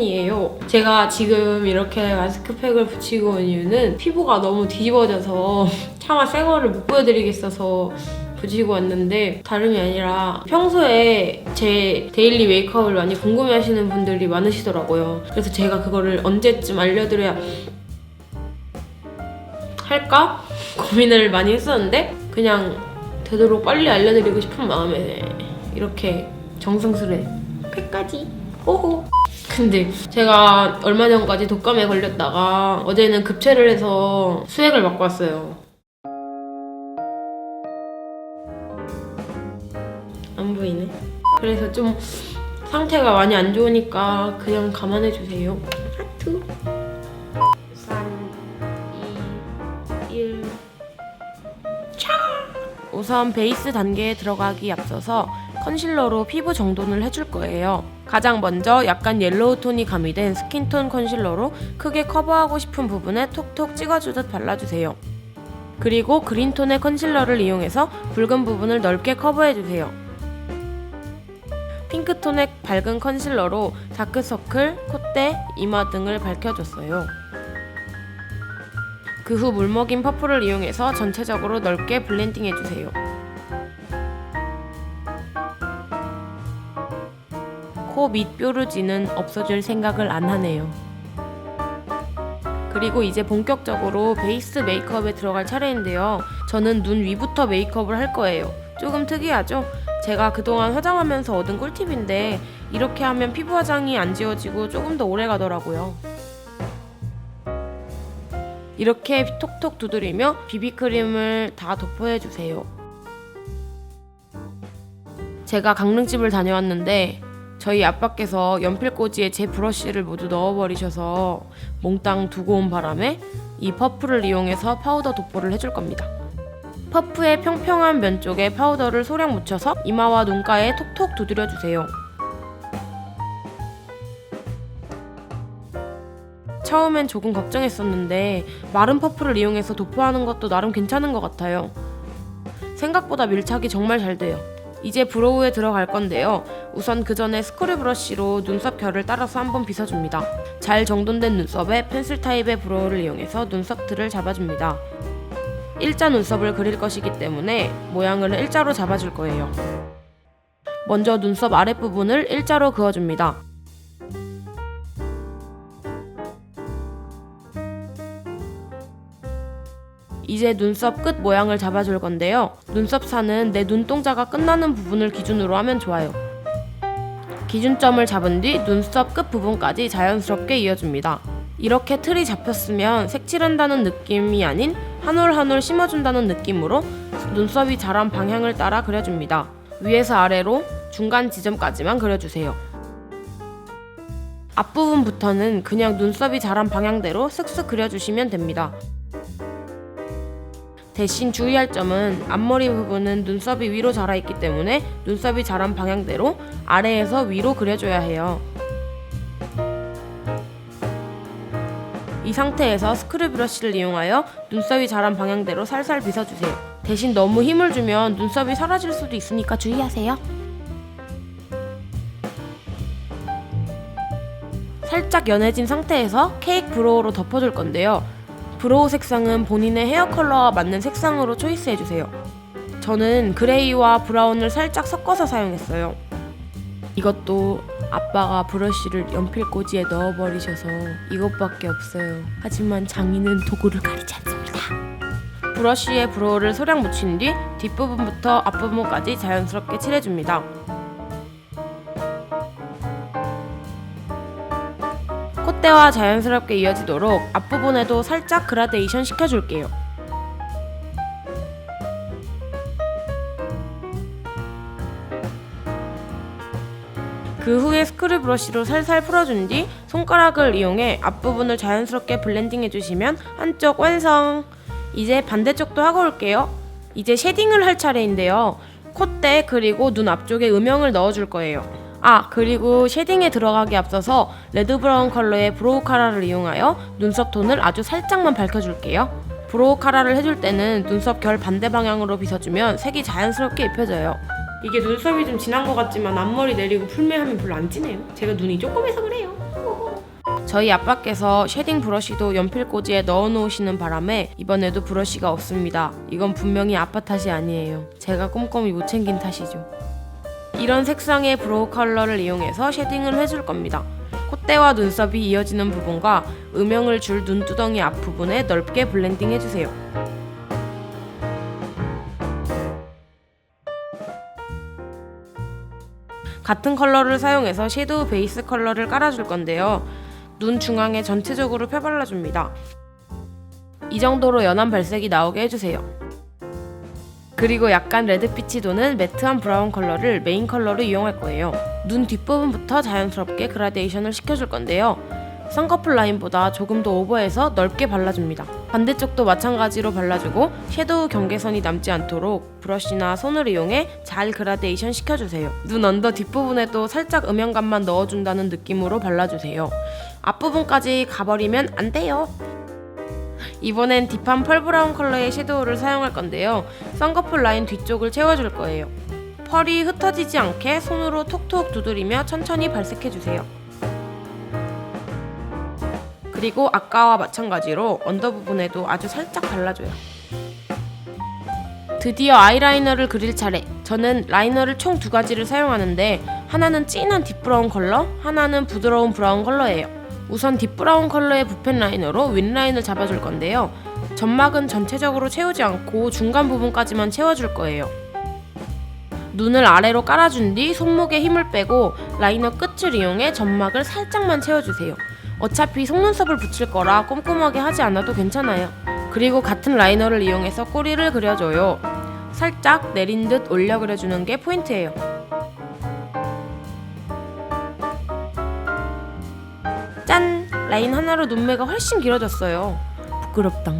편이에요. 제가 지금 이렇게 마스크팩을 붙이고 온 이유는 피부가 너무 뒤집어져서 차마 새 거를 못 보여드리겠어서 붙이고 왔는데, 다름이 아니라 평소에 제 데일리 메이크업을 많이 궁금해하시는 분들이 많으시더라고요. 그래서 제가 그거를 언제쯤 알려드려야 할까 고민을 많이 했었는데, 그냥 되도록 빨리 알려드리고 싶은 마음에 이렇게 정성스레 팩까지 호호. 근데 제가 얼마 전까지 독감에 걸렸다가 어제는 급체를 해서 수액을 맞고 왔어요. 안 보이네. 그래서 좀 상태가 많이 안 좋으니까 그냥 감안해주세요. 하트. 3, 2, 1. 차! 우선 베이스 단계에 들어가기 앞서서 컨실러로 피부 정돈을 해줄 거예요. 가장 먼저 약간 옐로우 톤이 가미된 스킨톤 컨실러로 크게 커버하고 싶은 부분에 톡톡 찍어주듯 발라주세요. 그리고 그린톤의 컨실러를 이용해서 붉은 부분을 넓게 커버해주세요. 핑크톤의 밝은 컨실러로 다크서클, 콧대, 이마 등을 밝혀줬어요. 그 후 물먹인 퍼플을 이용해서 전체적으로 넓게 블렌딩해주세요. 코 밑 뾰루지는 없어질 생각을 안 하네요. 그리고 이제 본격적으로 베이스 메이크업에 들어갈 차례인데요. 저는 눈 위부터 메이크업을 할 거예요. 조금 특이하죠? 제가 그동안 화장하면서 얻은 꿀팁인데 이렇게 하면 피부 화장이 안 지워지고 조금 더 오래 가더라고요. 이렇게 톡톡 두드리며 비비크림을 다 도포해주세요. 제가 강릉집을 다녀왔는데 저희 아빠께서 연필꽂이에 제 브러쉬를 모두 넣어버리셔서 몽땅 두고 온 바람에 이 퍼프를 이용해서 파우더 도포를 해줄 겁니다. 퍼프의 평평한 면 쪽에 파우더를 소량 묻혀서 이마와 눈가에 톡톡 두드려주세요. 처음엔 조금 걱정했었는데 마른 퍼프를 이용해서 도포하는 것도 나름 괜찮은 것 같아요. 생각보다 밀착이 정말 잘 돼요. 이제 브로우에 들어갈 건데요. 우선 그 전에 스크류 브러쉬로 눈썹 결을 따라서 한번 빗어줍니다. 잘 정돈된 눈썹에 펜슬 타입의 브로우를 이용해서 눈썹 틀을 잡아줍니다. 일자 눈썹을 그릴 것이기 때문에 모양을 일자로 잡아줄 거예요. 먼저 눈썹 아랫부분을 일자로 그어줍니다. 이제 눈썹 끝 모양을 잡아줄 건데요. 눈썹사는 내 눈동자가 끝나는 부분을 기준으로 하면 좋아요. 기준점을 잡은 뒤 눈썹 끝 부분까지 자연스럽게 이어줍니다. 이렇게 틀이 잡혔으면 색칠한다는 느낌이 아닌 한 올 한 올 심어준다는 느낌으로 눈썹이 자란 방향을 따라 그려줍니다. 위에서 아래로 중간 지점까지만 그려주세요. 앞부분부터는 그냥 눈썹이 자란 방향대로 쓱쓱 그려주시면 됩니다. 대신 주의할 점은 앞머리 부분은 눈썹이 위로 자라있기 때문에 눈썹이 자란 방향대로 아래에서 위로 그려줘야 해요. 이 상태에서 스크류 브러쉬를 이용하여 눈썹이 자란 방향대로 살살 빗어주세요. 대신 너무 힘을 주면 눈썹이 사라질 수도 있으니까 주의하세요. 살짝 연해진 상태에서 케이크 브로우로 덮어줄 건데요. 브로우 색상은 본인의 헤어 컬러와 맞는 색상으로 초이스해주세요. 저는 그레이와 브라운을 살짝 섞어서 사용했어요. 이것도 아빠가 브러쉬를 연필꽂이에 넣어버리셔서 이것밖에 없어요. 하지만 장인은 도구를 가리지 않습니다. 브러쉬에 브로우를 소량 묻힌 뒤 뒷부분부터 앞부분까지 자연스럽게 칠해줍니다. 콧대와 자연스럽게 이어지도록 앞부분에도 살짝 그라데이션 시켜줄게요. 그 후에 스크류 브러쉬로 살살 풀어준 뒤 손가락을 이용해 앞부분을 자연스럽게 블렌딩 해주시면 한쪽 완성! 이제 반대쪽도 하고 올게요. 이제 쉐딩을 할 차례인데요. 콧대 그리고 눈 앞쪽에 음영을 넣어줄 거예요. 그리고 쉐딩에 들어가기 앞서서 레드 브라운 컬러의 브로우 카라를 이용하여 눈썹 톤을 아주 살짝만 밝혀줄게요. 브로우 카라를 해줄 때는 눈썹 결 반대 방향으로 빗어주면 색이 자연스럽게 입혀져요. 이게 눈썹이 좀 진한 것 같지만 앞머리 내리고 풀메하면 별로 안 진해요. 제가 눈이 조그매서 그래요. 저희 아빠께서 쉐딩 브러쉬도 연필꽂이에 넣어놓으시는 바람에 이번에도 브러쉬가 없습니다. 이건 분명히 아빠 탓이 아니에요. 제가 꼼꼼히 못 챙긴 탓이죠. 이런 색상의 브로우 컬러를 이용해서 쉐딩을 해줄 겁니다. 콧대와 눈썹이 이어지는 부분과 음영을 줄 눈두덩이 앞부분에 넓게 블렌딩 해주세요. 같은 컬러를 사용해서 섀도우 베이스 컬러를 깔아줄 건데요. 눈 중앙에 전체적으로 펴발라줍니다. 이 정도로 연한 발색이 나오게 해주세요. 그리고 약간 레드빛이 도는 매트한 브라운 컬러를 메인 컬러로 이용할 거예요. 눈 뒷부분부터 자연스럽게 그라데이션을 시켜줄 건데요. 쌍꺼풀 라인보다 조금 더 오버해서 넓게 발라줍니다. 반대쪽도 마찬가지로 발라주고 섀도우 경계선이 남지 않도록 브러쉬나 손을 이용해 잘 그라데이션 시켜주세요. 눈 언더 뒷부분에도 살짝 음영감만 넣어준다는 느낌으로 발라주세요. 앞부분까지 가버리면 안 돼요. 이번엔 딥한 펄브라운 컬러의 섀도우를 사용할 건데요. 쌍꺼풀 라인 뒤쪽을 채워줄 거예요. 펄이 흩어지지 않게 손으로 톡톡 두드리며 천천히 발색해주세요. 그리고 아까와 마찬가지로 언더 부분에도 아주 살짝 발라줘요. 드디어 아이라이너를 그릴 차례. 저는 라이너를 총 2가지를 사용하는데 하나는 진한 딥브라운 컬러, 하나는 부드러운 브라운 컬러예요. 우선 딥브라운 컬러의 붓펜 라이너로 윗라인을 잡아줄 건데요. 점막은 전체적으로 채우지 않고 중간 부분까지만 채워줄 거예요. 눈을 아래로 깔아준 뒤 손목에 힘을 빼고 라이너 끝을 이용해 점막을 살짝만 채워주세요. 어차피 속눈썹을 붙일 거라 꼼꼼하게 하지 않아도 괜찮아요. 그리고 같은 라이너를 이용해서 꼬리를 그려줘요. 살짝 내린 듯 올려 그려주는 게 포인트예요. 짠! 라인 하나로 눈매가 훨씬 길어졌어요. 부끄럽다.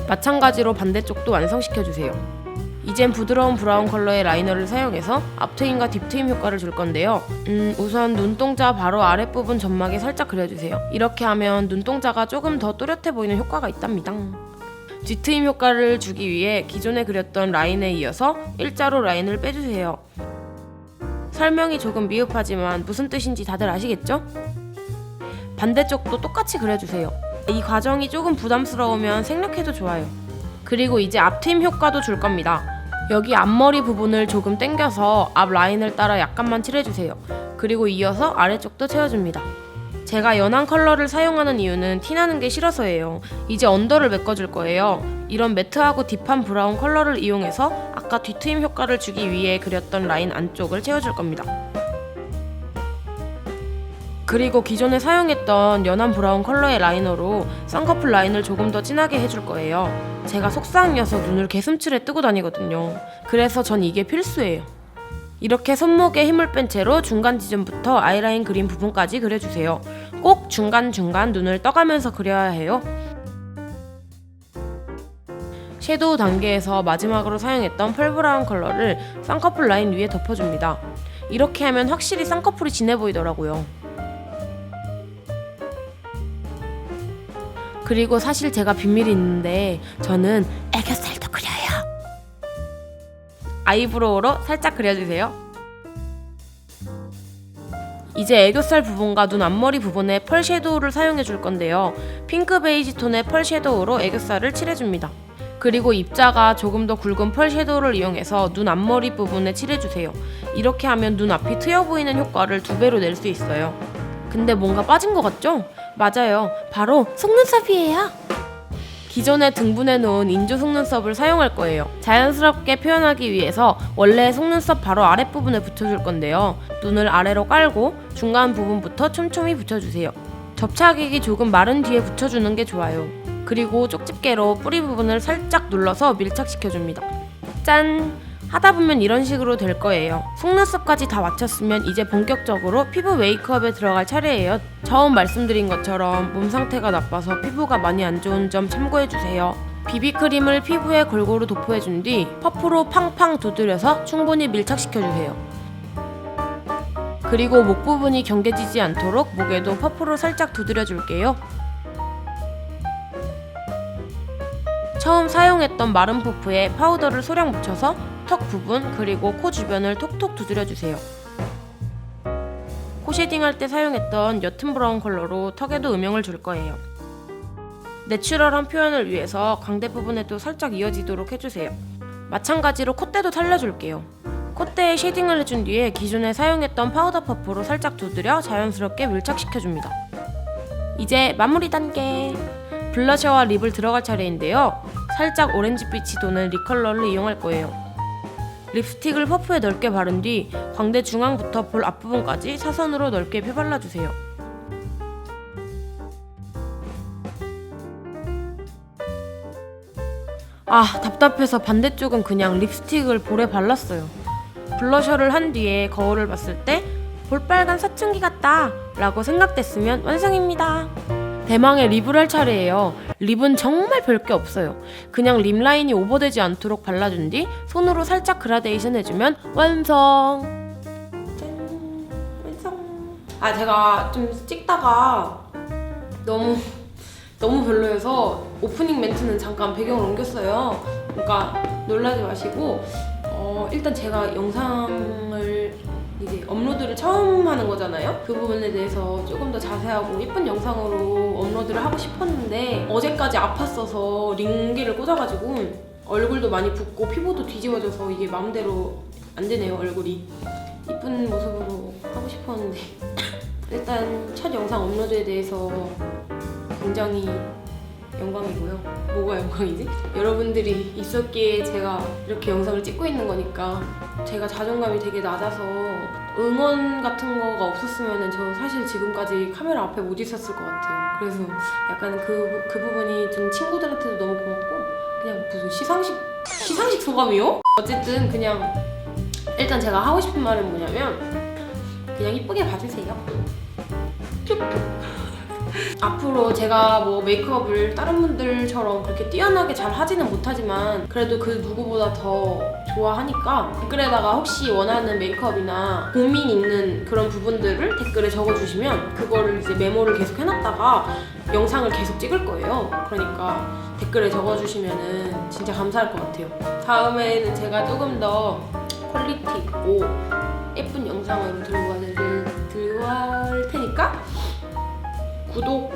마찬가지로 반대쪽도 완성시켜주세요. 이젠 부드러운 브라운 컬러의 라이너를 사용해서 앞트임과 딥트임 효과를 줄 건데요. 우선 눈동자 바로 아랫부분 점막에 살짝 그려주세요. 이렇게 하면 눈동자가 조금 더 또렷해 보이는 효과가 있답니다. 뒤트임 효과를 주기 위해 기존에 그렸던 라인에 이어서 일자로 라인을 빼주세요. 설명이 조금 미흡하지만 무슨 뜻인지 다들 아시겠죠? 반대쪽도 똑같이 그려주세요. 이 과정이 조금 부담스러우면 생략해도 좋아요. 그리고 이제 앞트임 효과도 줄 겁니다. 여기 앞머리 부분을 조금 당겨서 앞 라인을 따라 약간만 칠해주세요. 그리고 이어서 아래쪽도 채워줍니다. 제가 연한 컬러를 사용하는 이유는 티나는 게 싫어서예요. 이제 언더를 메꿔줄 거예요. 이런 매트하고 딥한 브라운 컬러를 이용해서 아까 뒤트임 효과를 주기 위해 그렸던 라인 안쪽을 채워줄 겁니다. 그리고 기존에 사용했던 연한 브라운 컬러의 라이너로 쌍꺼풀 라인을 조금 더 진하게 해줄 거예요. 제가 속상이어서 눈을 개슴츠레 뜨고 다니거든요. 그래서 전 이게 필수예요. 이렇게 손목에 힘을 뺀 채로 중간 지점부터 아이라인 그린 부분까지 그려주세요. 꼭 중간중간 눈을 떠가면서 그려야 해요. 섀도우 단계에서 마지막으로 사용했던 펄브라운 컬러를 쌍꺼풀 라인 위에 덮어줍니다. 이렇게 하면 확실히 쌍꺼풀이 진해 보이더라고요. 그리고 사실 제가 비밀이 있는데 저는 애교살도 그려요. 아이브로우로 살짝 그려주세요. 이제 애교살 부분과 눈 앞머리 부분에 펄 섀도우를 사용해 줄 건데요. 핑크 베이지 톤의 펄 섀도우로 애교살을 칠해줍니다. 그리고 입자가 조금 더 굵은 펄 섀도우를 이용해서 눈 앞머리 부분에 칠해주세요. 이렇게 하면 눈 앞이 트여 보이는 효과를 2배로 낼 수 있어요. 근데 뭔가 빠진 것 같죠? 맞아요. 바로 속눈썹이에요. 기존에 등분해 놓은 인조 속눈썹을 사용할 거예요. 자연스럽게 표현하기 위해서 원래 속눈썹 바로 아랫부분에 붙여줄 건데요. 눈을 아래로 깔고 중간 부분부터 촘촘히 붙여주세요. 접착액이 조금 마른 뒤에 붙여주는 게 좋아요. 그리고 쪽집게로 뿌리 부분을 살짝 눌러서 밀착시켜줍니다. 짠! 하다 보면 이런 식으로 될 거예요. 속눈썹까지 다 마쳤으면 이제 본격적으로 피부 메이크업에 들어갈 차례예요. 처음 말씀드린 것처럼 몸 상태가 나빠서 피부가 많이 안 좋은 점 참고해주세요. 비비크림을 피부에 골고루 도포해준 뒤 퍼프로 팡팡 두드려서 충분히 밀착시켜주세요. 그리고 목 부분이 경계지지 않도록 목에도 퍼프로 살짝 두드려줄게요. 처음 사용했던 마른 퍼프에 파우더를 소량 묻혀서 턱 부분 그리고 코 주변을 톡톡 두드려주세요. 코 쉐딩할 때 사용했던 옅은 브라운 컬러로 턱에도 음영을 줄 거예요. 내추럴한 표현을 위해서 광대 부분에도 살짝 이어지도록 해주세요. 마찬가지로 콧대도 살려줄게요. 콧대에 쉐딩을 해준 뒤에 기존에 사용했던 파우더 퍼프로 살짝 두드려 자연스럽게 밀착시켜줍니다. 이제 마무리 단계! 블러셔와 립을 들어갈 차례인데요. 살짝 오렌지빛이 도는 립 컬러를 이용할 거예요. 립스틱을 퍼프에 넓게 바른 뒤 광대 중앙부터 볼 앞부분까지 사선으로 넓게 펴발라주세요. 답답해서 반대쪽은 그냥 립스틱을 볼에 발랐어요. 블러셔를 한 뒤에 거울을 봤을 때 볼빨간 사춘기 같다 라고 생각됐으면 완성입니다. 대망의 립을 할 차례예요. 립은 정말 별게 없어요. 그냥 립 라인이 오버되지 않도록 발라준 뒤 손으로 살짝 그라데이션 해주면 완성! 짠! 완성! 제가 좀 찍다가 너무 별로여서 오프닝 멘트는 잠깐 배경을 옮겼어요. 그러니까 놀라지 마시고 일단 제가 영상을 이제 업로드를 처음 하는 거잖아요. 그 부분에 대해서 조금 더 자세하고 예쁜 영상으로 업로드를 하고 싶었는데 어제까지 아팠어서 링기를 꽂아가지고 얼굴도 많이 붓고 피부도 뒤집어져서 이게 마음대로 안 되네요. 얼굴이 예쁜 모습으로 하고 싶었는데 일단 첫 영상 업로드에 대해서 굉장히 영광이고요. 뭐가 영광이지? 여러분들이 있었기에 제가 이렇게 영상을 찍고 있는 거니까 제가 자존감이 되게 낮아서 응원 같은 거가 없었으면 저 사실 지금까지 카메라 앞에 못 있었을 것 같아요. 그래서 약간 그 부분이 좀 친구들한테도 너무 고맙고 그냥 무슨 시상식 소감이요? 어쨌든 그냥 일단 제가 하고 싶은 말은 뭐냐면 그냥 이쁘게 봐주세요. 앞으로 제가 뭐 메이크업을 다른 분들처럼 그렇게 뛰어나게 잘 하지는 못하지만 그래도 그 누구보다 더 좋아하니까 댓글에다가 혹시 원하는 메이크업이나 고민 있는 그런 부분들을 댓글에 적어주시면 그거를 이제 메모를 계속 해놨다가 영상을 계속 찍을 거예요. 그러니까 댓글에 적어주시면은 진짜 감사할 것 같아요. 다음에는 제가 조금 더 퀄리티 있고 예쁜 영상으로 들고 갈 테니까 구독,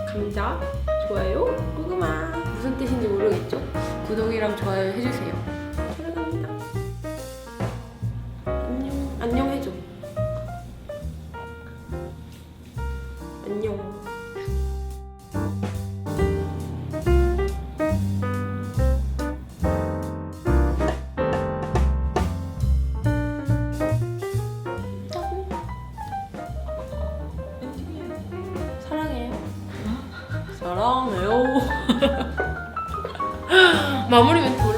감자, 좋아요, 고구마 무슨 뜻인지 모르겠죠? 구독이랑 좋아요 해주세요. 사랑합니다. 안녕 해줘. 안녕. 사랑해요. 마무리 멘트